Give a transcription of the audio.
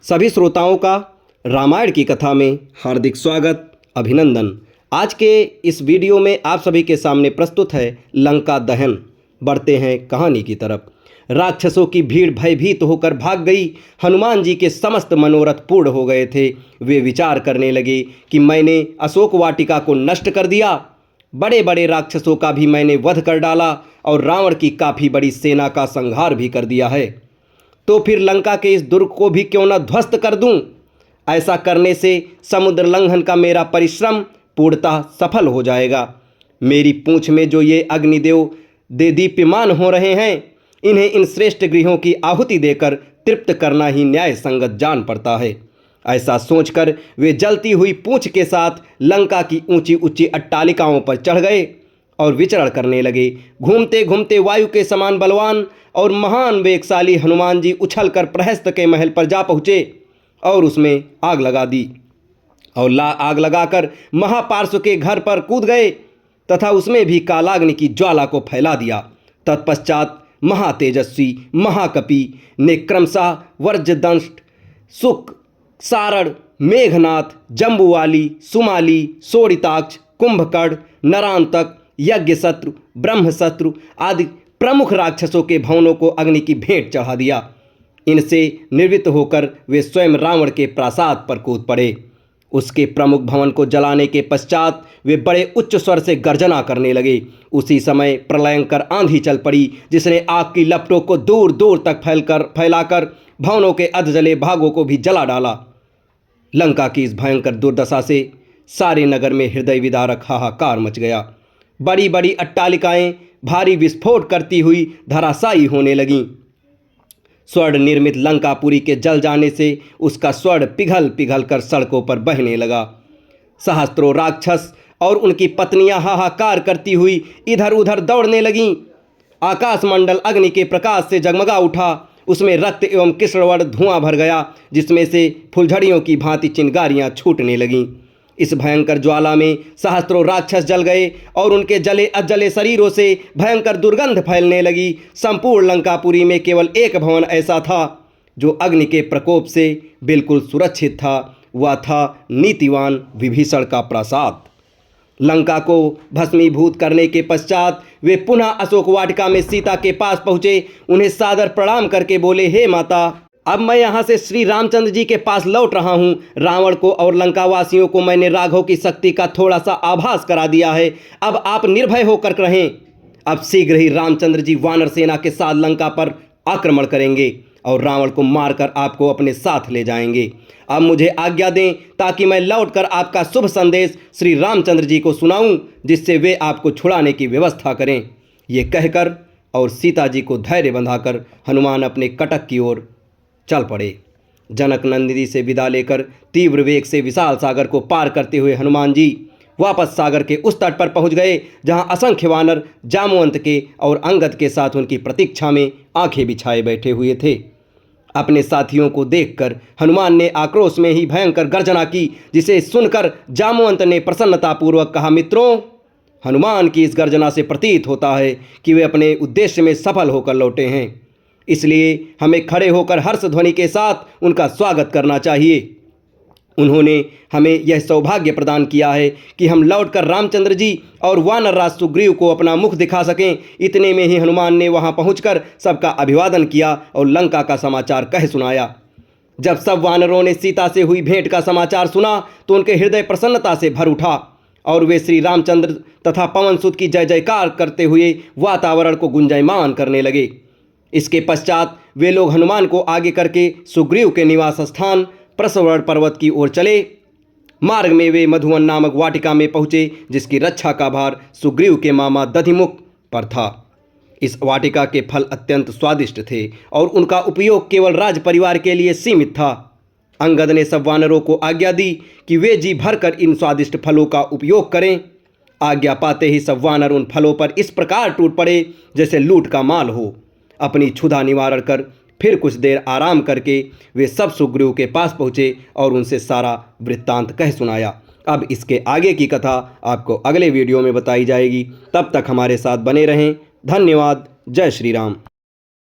सभी श्रोताओं का रामायण की कथा में हार्दिक स्वागत, अभिनंदन। आज के इस वीडियो में आप सभी के सामने प्रस्तुत है लंका दहन। बढ़ते हैं कहानी की तरफ। राक्षसों की भीड़ भयभीत होकर भाग गई। हनुमान जी के समस्त मनोरथ पूर्ण हो गए थे। वे विचार करने लगे कि मैंने अशोक वाटिका को नष्ट कर दिया, बड़े बड़े राक्षसों का भी मैंने वध कर डाला और रावण की काफ़ी बड़ी सेना का संहार भी कर दिया है, तो फिर लंका के इस दुर्ग को भी क्यों न ध्वस्त कर दूं। ऐसा करने से समुद्र लंघन का मेरा परिश्रम पूर्णतः सफल हो जाएगा। मेरी पूंछ में जो ये अग्निदेव दीप्यमान हो रहे हैं, इन्हें इन श्रेष्ठ गृहों की आहुति देकर तृप्त करना ही न्याय संगत जान पड़ता है। ऐसा सोचकर वे जलती हुई पूंछ के साथ लंका की ऊंची ऊंची अट्टालिकाओं पर चढ़ गए और विचरण करने लगे। घूमते घूमते वायु के समान बलवान और महान वेगशाली हनुमान जी उछलकर प्रहस्त के महल पर जा पहुँचे और उसमें आग लगा दी और आग लगाकर महापार्श्व के घर पर कूद गए तथा उसमें भी कालाग्नि की ज्वाला को फैला दिया। तत्पश्चात महातेजस्वी महाकपि ने क्रमशः वज्रदंष्ट, सुक, सारण, मेघनाथ, जम्बुवाली, सुमाली, शोणिताक्ष, कुंभकर्ण, नरांतक, यज्ञशत्रु, ब्रह्मशत्रु आदि प्रमुख राक्षसों के भवनों को अग्नि की भेंट चढ़ा दिया। इनसे निर्वृत्त होकर वे स्वयं रावण के प्रासाद पर कूद पड़े। उसके प्रमुख भवन को जलाने के पश्चात वे बड़े उच्च स्वर से गर्जना करने लगे। उसी समय प्रलयंकर आंधी चल पड़ी, जिसने आग की लपटों को दूर दूर तक फैलाकर भवनों के अधजले भागों को भी जला डाला। लंका की इस भयंकर दुर्दशा से सारे नगर में हृदय विदारक हाहाकार मच गया। बड़ी बड़ी अट्टालिकाएं भारी विस्फोट करती हुई धराशायी होने लगीं। स्वर्ण निर्मित लंकापुरी के जल जाने से उसका स्वर्ण पिघल पिघल कर सड़कों पर बहने लगा। सहस्त्रों राक्षस और उनकी पत्नियां हाहाकार करती हुई इधर उधर दौड़ने लगीं। आकाशमंडल अग्नि के प्रकाश से जगमगा उठा। उसमें रक्त एवं कृष्णवर्ण धुआं भर गया, जिसमें से फुलझड़ियों की भांति चिंगारियां छूटने लगीं। इस भयंकर ज्वाला में सहस्त्रों राक्षस जल गए और उनके जले अजले शरीरों से भयंकर दुर्गंध फैलने लगी। संपूर्ण लंकापुरी में केवल एक भवन ऐसा था जो अग्नि के प्रकोप से बिल्कुल सुरक्षित था। वह था नीतिवान विभीषण का प्रासाद। लंका को भस्मीभूत करने के पश्चात वे पुनः अशोक वाटिका में सीता के पास पहुँचे। उन्हें सादर प्रणाम करके बोले, हे माता, अब मैं यहाँ से श्री रामचंद्र जी के पास लौट रहा हूँ। रावण को और लंकावासियों को मैंने राघव की शक्ति का थोड़ा सा आभास करा दिया है। अब आप निर्भय होकर रहें। अब शीघ्र ही रामचंद्र जी वानर सेना के साथ लंका पर आक्रमण करेंगे और रावण को मारकर आपको अपने साथ ले जाएंगे। अब मुझे आज्ञा दें ताकि मैं लौटकर आपका शुभ संदेश श्री रामचंद्र जी को सुनाऊं, जिससे वे आपको छुड़ाने की व्यवस्था करें। ये कहकर और सीता जी को धैर्य बंधाकर हनुमान अपने कटक की ओर चल पड़े। जनक नंदिनी से विदा लेकर तीव्र वेग से विशाल सागर को पार करते हुए हनुमान जी वापस सागर के उस तट पर पहुंच गए जहां असंख्य वानर जामवंत के और अंगद के साथ उनकी प्रतीक्षा में आंखें बिछाए बैठे हुए थे। अपने साथियों को देखकर हनुमान ने आक्रोश में ही भयंकर गर्जना की, जिसे सुनकर जामवंत ने प्रसन्नतापूर्वक कहा, मित्रों, हनुमान की इस गर्जना से प्रतीत होता है कि वे अपने उद्देश्य में सफल होकर लौटे हैं। इसलिए हमें खड़े होकर हर्ष ध्वनि के साथ उनका स्वागत करना चाहिए। उन्होंने हमें यह सौभाग्य प्रदान किया है कि हम लौटकर रामचंद्र जी और वानरराज सुग्रीव को अपना मुख दिखा सकें। इतने में ही हनुमान ने वहां पहुंचकर सबका अभिवादन किया और लंका का समाचार कह सुनाया। जब सब वानरों ने सीता से हुई भेंट का समाचार सुना तो उनके हृदय प्रसन्नता से भर उठा और वे श्री रामचंद्र तथा पवन सुत की जय जयकार करते हुए वातावरण को गुंजायमान करने लगे। इसके पश्चात वे लोग हनुमान को आगे करके सुग्रीव के निवास स्थान प्रसवर्ण पर्वत की ओर चले। मार्ग में वे मधुवन नामक वाटिका में पहुँचे, जिसकी रक्षा का भार सुग्रीव के मामा दधिमुख पर था। इस वाटिका के फल अत्यंत स्वादिष्ट थे और उनका उपयोग केवल राज परिवार के लिए सीमित था। अंगद ने सब वानरों को आज्ञा दी कि वे जी भरकर इन स्वादिष्ट फलों का उपयोग करें। आज्ञा पाते ही सब वानर उन फलों पर इस प्रकार टूट पड़े जैसे लूट का माल हो। अपनी क्षुधा निवारण कर फिर कुछ देर आराम करके वे सब सुग्रीव के पास पहुँचे और उनसे सारा वृत्तांत कह सुनाया। अब इसके आगे की कथा आपको अगले वीडियो में बताई जाएगी। तब तक हमारे साथ बने रहें। धन्यवाद। जय श्री राम।